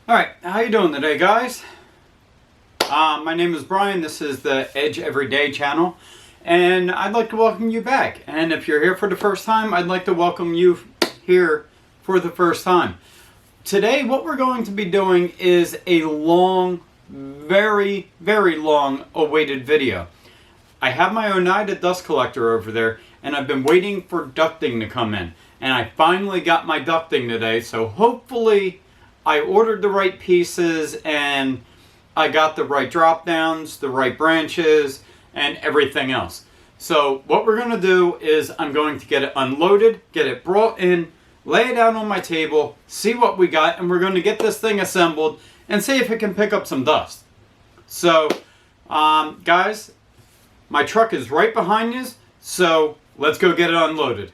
Alright, how you doing today, guys? My name is Brian. This is the Edge Everyday channel, and I'd like to welcome you back. And if you're here for the first time, I'd like to welcome you here for the first time. Today, what we're going to be doing is a long, very, very long awaited video. I have my Oneida dust collector over there, and I've been waiting for ducting to come in. And I finally got my ducting today, so hopefully I ordered the right pieces and I got the right drop downs, the right branches, and everything else. So what we're going to do is I'm going to get it unloaded, get it brought in, lay it out on my table, see what we got, and we're going to get this thing assembled and see if it can pick up some dust. So, guys, my truck is right behind you, so let's go get it unloaded.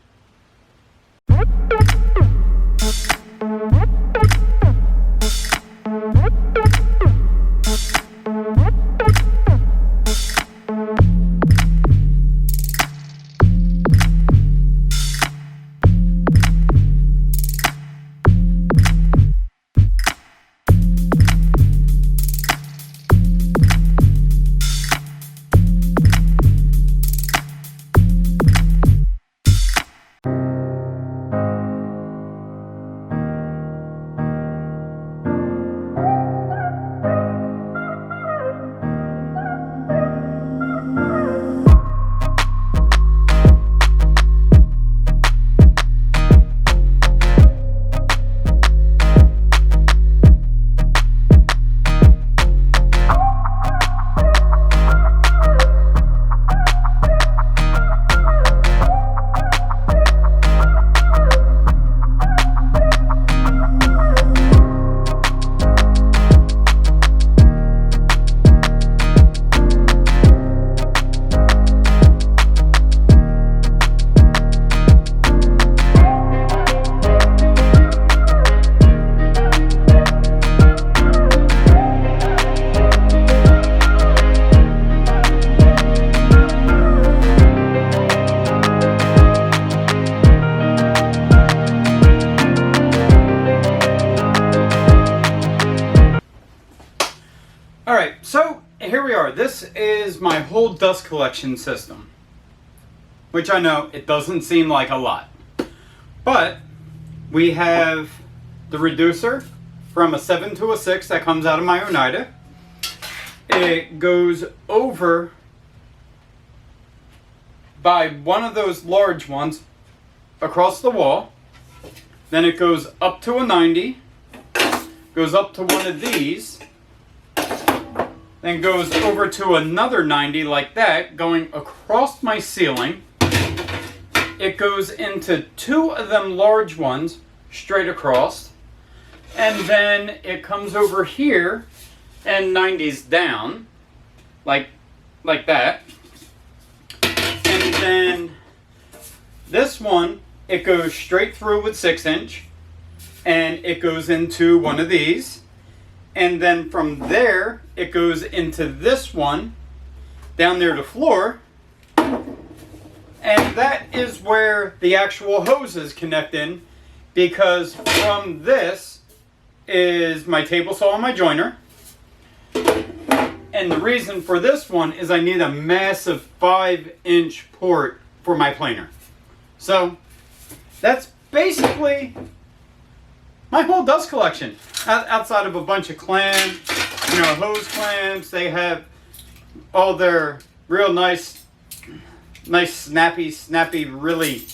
Alright, so here we are. This is my whole dust collection system, which I know it doesn't seem like a lot, but we have the reducer from a 7 to a 6 that comes out of my Oneida. It goes over by one of those large ones across the wall, then it goes up to a 90, goes up to one of these, then goes over to another 90 like that, going across my ceiling. It goes into two of them large ones straight across, and then it comes over here and 90s down like that. And then this one, it goes straight through with 6-inch, and it goes into one of these. And then from there, it goes into this one, down near the floor. And that is where the actual hoses connect in, because from this is my table saw and my joiner. And the reason for this one is I need a massive 5-inch port for my planer. So that's basically my whole dust collection. Outside of a bunch of clamps, hose clamps, they have all their real nice, snappy, really,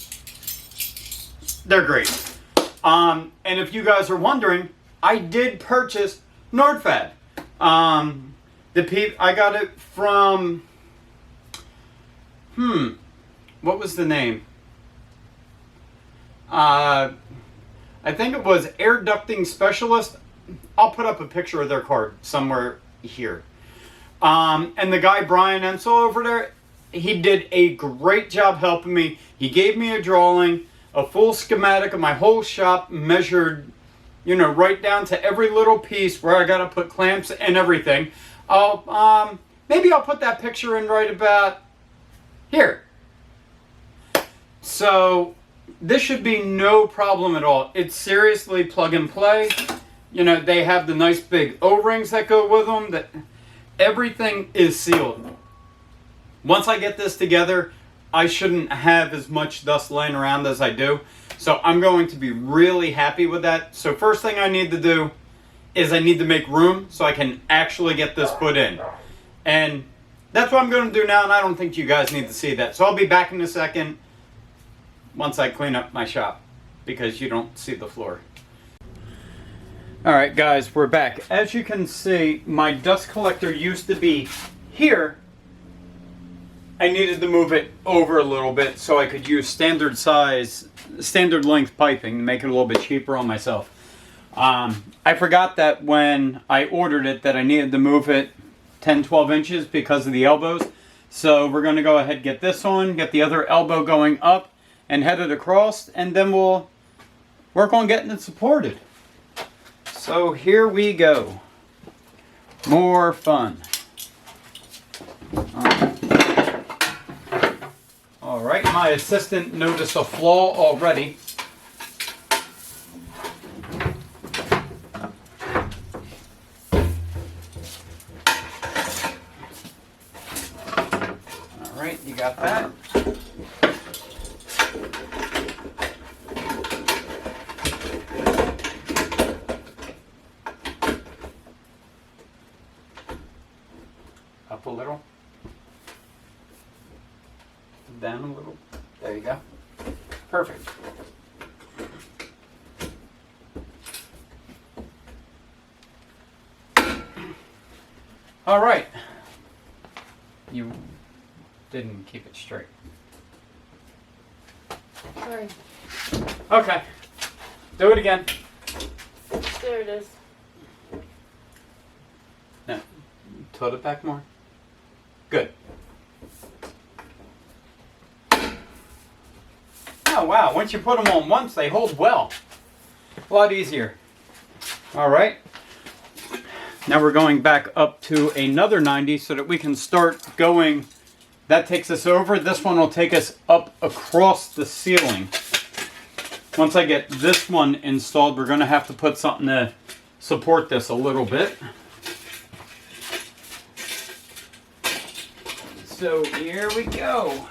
they're great. And if you guys are wondering, I did purchase Nordfab. I got it from, what was the name? I think it was Air Ducting Specialist. I'll put up a picture of their card somewhere here. And the guy, Brian Ezell over there, he did a great job helping me. He gave me a drawing, a full schematic of my whole shop, measured, right down to every little piece where I got to put clamps and everything. Maybe I'll put that picture in right about here. So this should be no problem at all. It's seriously plug and play. You know, they have the nice big O-rings that go with them. That everything is sealed. Once I get this together, I shouldn't have as much dust laying around as I do. So I'm going to be really happy with that. So first thing I need to do is I need to make room so I can actually get this put in. And that's what I'm going to do now, and I don't think you guys need to see that. So I'll be back in a second once I clean up my shop, because you don't see the floor. Alright guys, we're back. As you can see, my dust collector used to be here. I needed to move it over a little bit so I could use standard length piping to make it a little bit cheaper on myself. I forgot that when I ordered it that I needed to move it 10-12 inches because of the elbows. So we're going to go ahead and get this on, get the other elbow going up and head it across, and then we'll work on getting it supported. So here we go. More fun. Alright, my assistant noticed a flaw already. Alright, you got that. Up a little. Down a little. There you go. Perfect. All right. You didn't keep it straight. Sorry. Okay. Do it again. There it is. No. Tilt it back more. Good. Oh wow, once you put them on once, they hold well. A lot easier. Alright. Now we're going back up to another 90 so that we can start going. That takes us over. This one will take us up across the ceiling. Once I get this one installed, we're going to have to put something to support this a little bit. So here we go.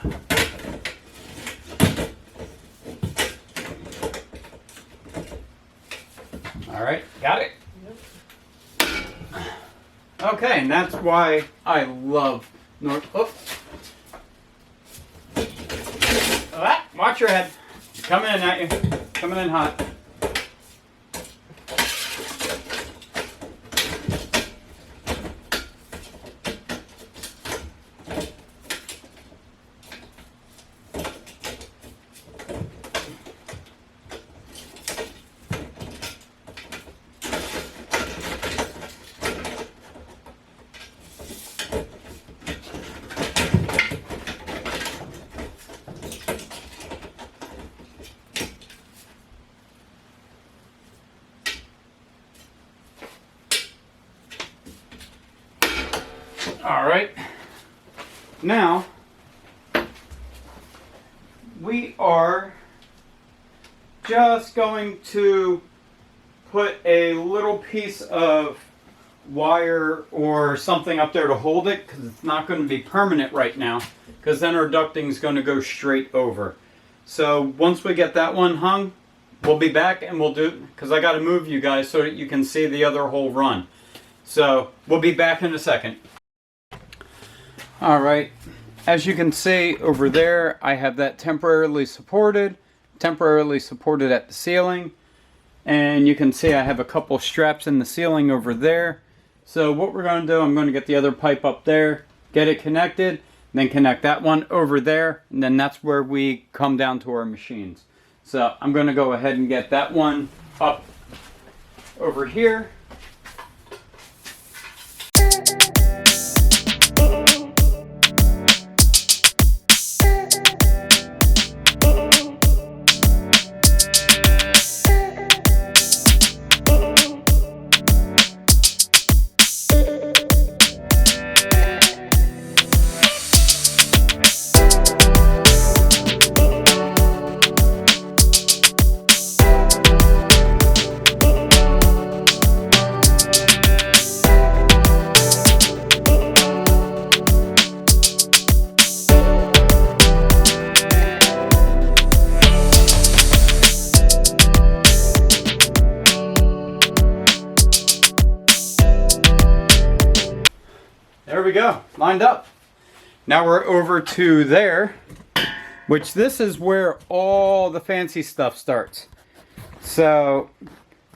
All right, got it? Yep. Okay, and that's why I love watch your head. Coming in at you. Coming in hot. All right, now we are just going to put a little piece of wire or something up there to hold it, because it's not going to be permanent right now, because then our ducting is going to go straight over. So once we get that one hung, we'll be back and we'll do, because I got to move you guys so that you can see the other whole run. So we'll be back in a second. Alright, as you can see over there, I have that temporarily supported at the ceiling. And you can see I have a couple straps in the ceiling over there. So what we're going to do, I'm going to get the other pipe up there, get it connected, then connect that one over there, and then that's where we come down to our machines. So I'm going to go ahead and get that one up over here. There we go, lined up. Now we're over to there, which this is where all the fancy stuff starts. So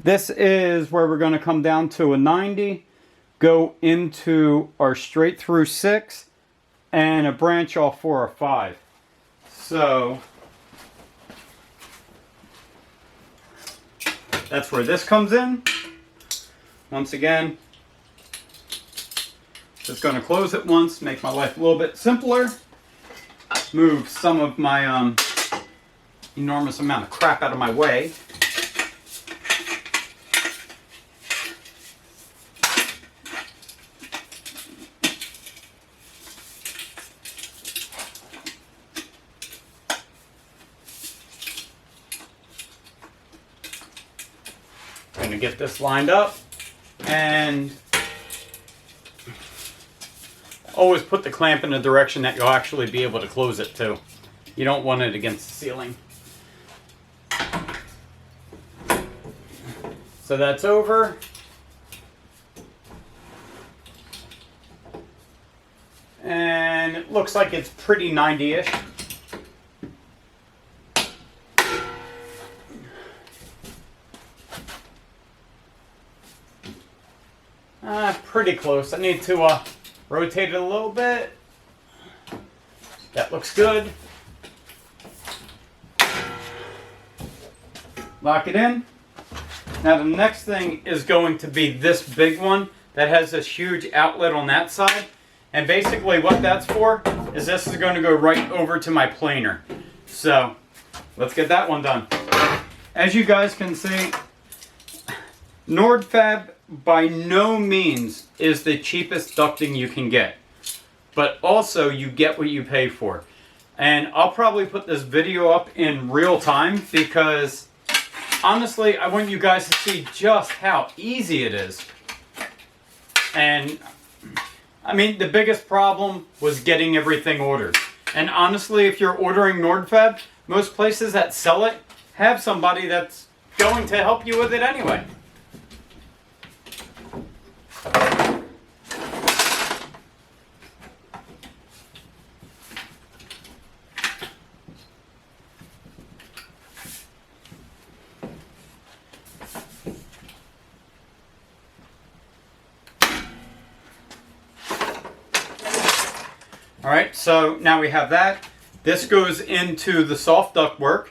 this is where we're going to come down to a 90, go into our straight through 6, and a branch off for a 5. So that's where this comes in. Once again, just going to close it once, make my life a little bit simpler. Move some of my enormous amount of crap out of my way. Going to get this lined up, and always put the clamp in a direction that you'll actually be able to close it to. You don't want it against the ceiling. So that's over. And it looks like it's pretty 90-ish. Pretty close. I need to rotate it a little bit. That looks good. Lock it in. Now the next thing is going to be this big one that has this huge outlet on that side. And basically what that's for is this is going to go right over to my planer. So let's get that one done. As you guys can see, Nordfab by no means is the cheapest ducting you can get, but also you get what you pay for. And I'll probably put this video up in real time because honestly I want you guys to see just how easy it is. And I mean, the biggest problem was getting everything ordered. And honestly, if you're ordering Nordfab, most places that sell it have somebody that's going to help you with it anyway. Alright, so now we have that. This goes into the soft ductwork.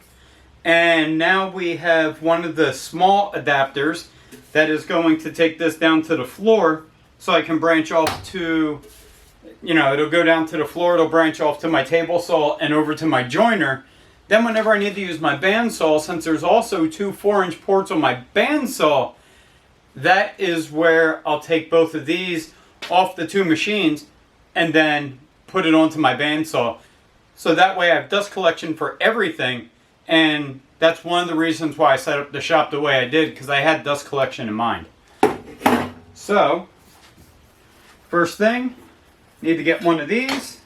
And now we have one of the small adapters that is going to take this down to the floor so I can branch off to, you know, it'll go down to the floor, it'll branch off to my table saw and over to my joiner. Then whenever I need to use my bandsaw, since there's also two 4-inch ports on my bandsaw, that is where I'll take both of these off the two machines and then put it onto my bandsaw. So that way I have dust collection for everything, and that's one of the reasons why I set up the shop the way I did, because I had dust collection in mind. So, first thing, need to get one of these,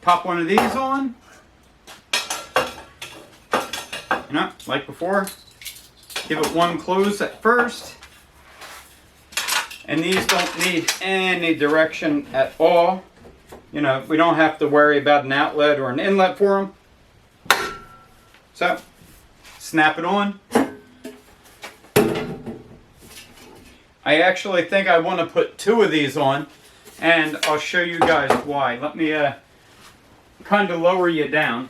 pop one of these on, you know, like before, give it one close at first, and these don't need any direction at all. You know, we don't have to worry about an outlet or an inlet for them. So, snap it on. I actually think I want to put two of these on, and I'll show you guys why. Let me kind of lower you down.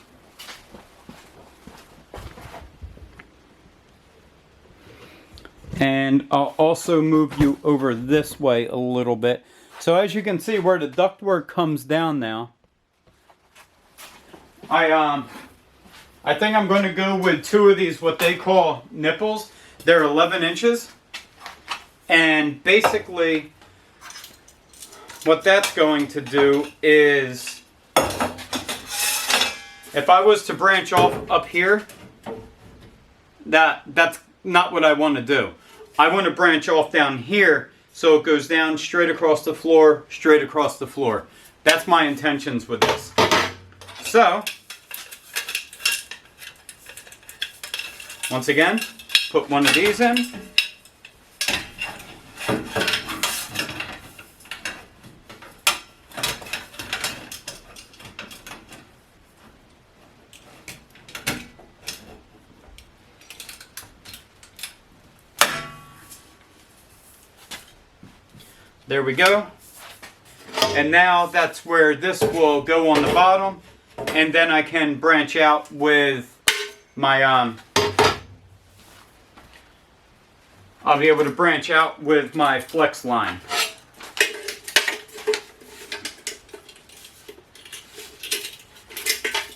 And I'll also move you over this way a little bit. So as you can see where the ductwork comes down now, I think I'm going to go with two of these, what they call nipples. They're 11 inches. And basically, what that's going to do is, if I was to branch off up here, that's not what I want to do. I want to branch off down here so it goes down straight across the floor, straight across the floor. That's my intentions with this. So, once again, put one of these in. There we go. And now that's where this will go on the bottom. And then I can branch out with my, I'll be able to branch out with my flex line.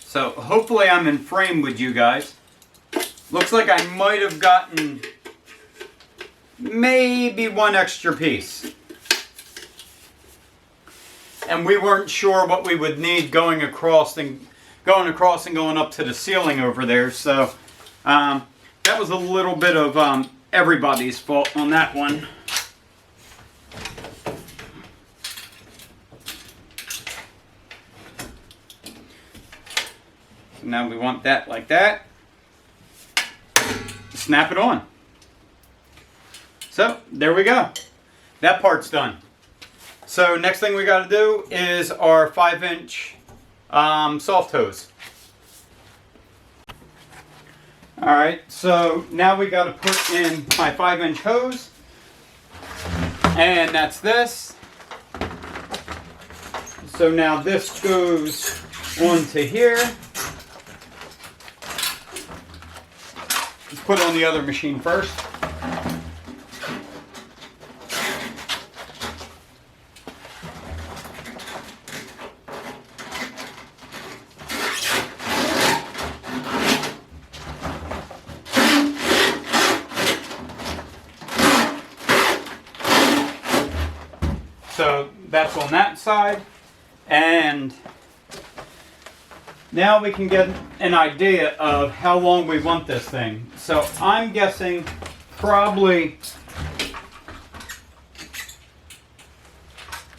So hopefully I'm in frame with you guys. Looks like I might have gotten maybe one extra piece. And we weren't sure what we would need going across and going up to the ceiling over there. So that was a little bit of everybody's fault on that one. So now we want that like that. Snap it on. So there we go. That part's done. So next thing we got to do is our 5-inch soft hose. Alright, so now we got to put in my 5-inch hose. And that's this. So now this goes onto here. Let's put it on the other machine first. So that's on that side, and now we can get an idea of how long we want this thing. So I'm guessing probably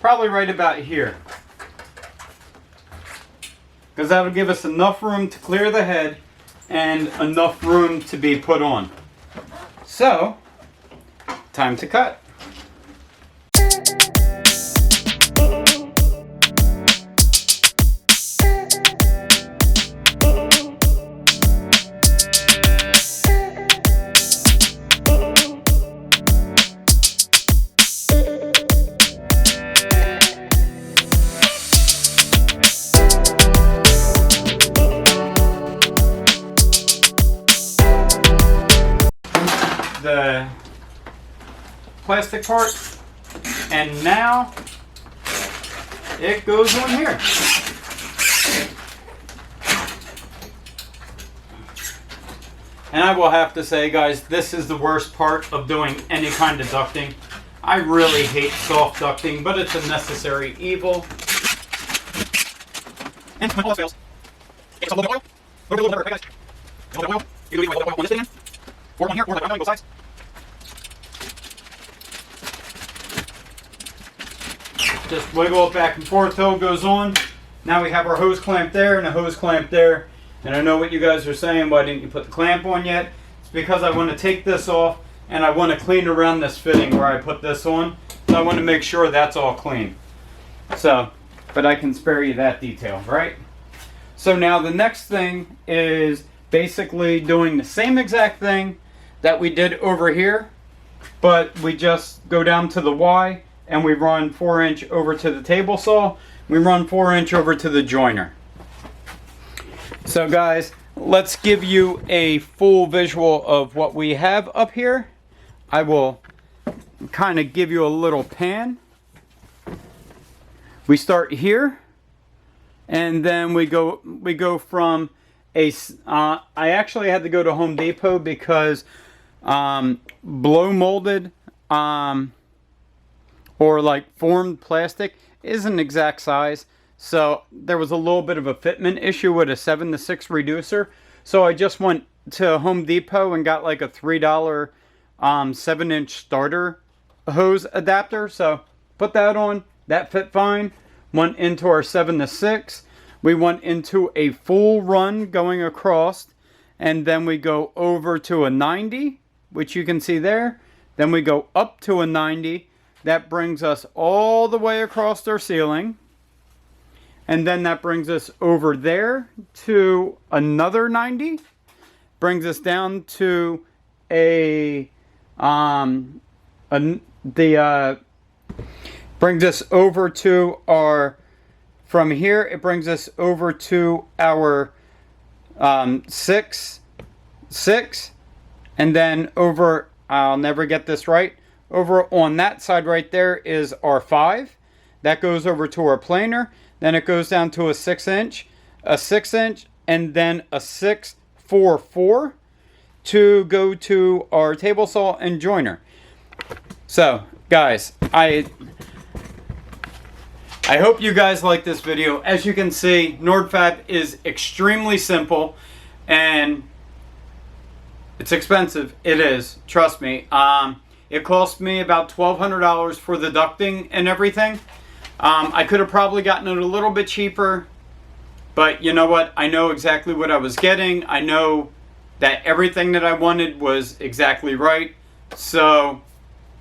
right about here, because that'll give us enough room to clear the head and enough room to be put on. So time to cut. The plastic part, and now it goes on here. And I will have to say, guys, this is the worst part of doing any kind of ducting. I really hate soft ducting, but it's a necessary evil. And when all else fails, it's a little bit of oil. A little bit of oil, guys. A little bit of oil. You can do a little bit of oil on this thing, or one here, or like on both sides. Just wiggle it back and forth till it goes on. Now we have our hose clamp there and a hose clamp there. And I know what you guys are saying, why didn't you put the clamp on yet? It's because I want to take this off and I want to clean around this fitting where I put this on. So I want to make sure that's all clean. So, but I can spare you that detail, right? So now the next thing is basically doing the same exact thing that we did over here, but we just go down to the Y and we run 4-inch over to the table saw. We run 4-inch over to the joiner. So guys, let's give you a full visual of what we have up here. I will kind of give you a little pan. We start here, and then we go from a, I actually had to go to Home Depot because blow molded or like formed plastic isn't an exact size. So there was a little bit of a fitment issue with a 7-to-6 reducer. So I just went to Home Depot and got like a $3 7-inch starter hose adapter. So put that on, that fit fine. Went into our 7-to-6. We went into a full run going across, and then we go over to a 90, which you can see there. Then we go up to a 90. That brings us all the way across our ceiling. And then that brings us over there to another 90. Brings us down to brings us over to our, from here it brings us over to our 6, and then over, I'll never get this right, over on that side right there is our 5. That goes over to our planer. Then it goes down to a 6-inch, a 6-inch, and then a 6-4-4 to go to our table saw and joiner. So, guys, I hope you guys like this video. As you can see, Nordfab is extremely simple, and it's expensive. It is, trust me. It cost me about $1,200 for the ducting and everything. I could have probably gotten it a little bit cheaper, but you know what? I know exactly what I was getting. I know that everything that I wanted was exactly right. So,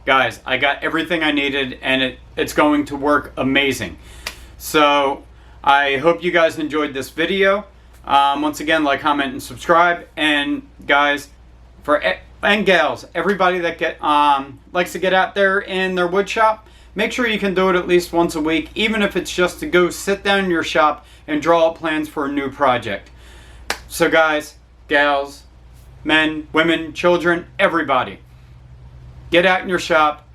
guys, I got everything I needed, and it's going to work amazing. So, I hope you guys enjoyed this video. Once again, like, comment, and subscribe. And guys, and gals, everybody that likes to get out there in their wood shop, make sure you can do it at least once a week, even if it's just to go sit down in your shop and draw up plans for a new project. So guys, gals, men, women, children, everybody, get out in your shop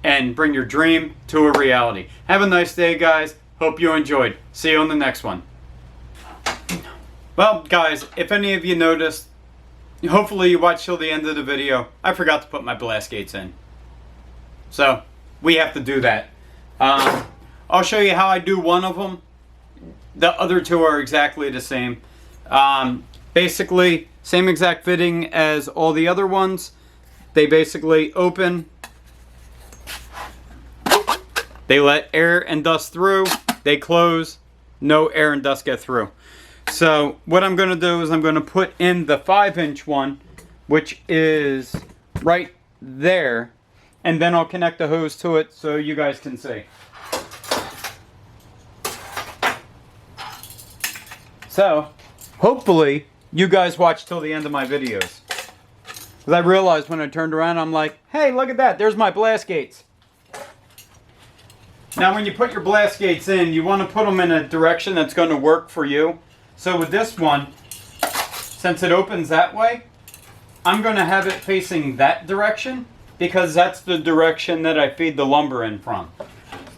and bring your dream to a reality. Have a nice day, guys. Hope you enjoyed. See you on the next one. Well, guys, if any of you noticed, hopefully you watched till the end of the video, I forgot to put my blast gates in. So, we have to do that. I'll show you how I do one of them. The other two are exactly the same. Basically, same exact fitting as all the other ones. They basically open. They let air and dust through. They close. No air and dust get through. So what I'm going to do is I'm going to put in the 5-inch one, which is right there. And then I'll connect the hose to it so you guys can see. So, hopefully, you guys watch till the end of my videos. Because I realized when I turned around, I'm like, hey, look at that. There's my blast gates. Now, when you put your blast gates in, you want to put them in a direction that's going to work for you. So with this one, since it opens that way, I'm going to have it facing that direction, because that's the direction that I feed the lumber in from.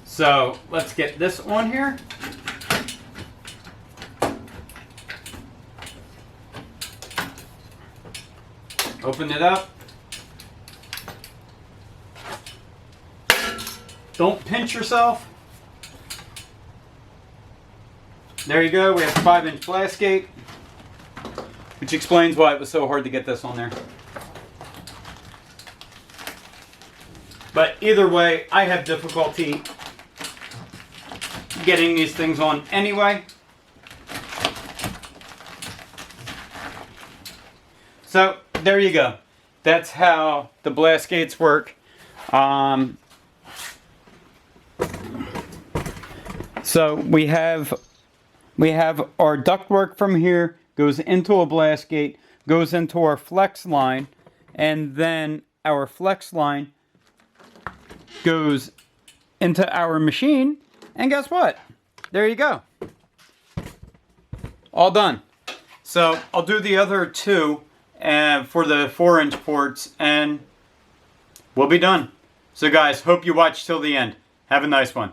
So let's get this on here. Open it up. Don't pinch yourself. There you go. We have a 5-inch blast gate, which explains why it was so hard to get this on there. But either way, I have difficulty getting these things on anyway. So there you go. That's how the blast gates work. So we have our ductwork from here, goes into a blast gate, goes into our flex line, and then our flex line goes into our machine, and guess what? There you go. All done. So I'll do the other two for the 4-inch ports, and we'll be done. So guys, hope you watch till the end. Have a nice one.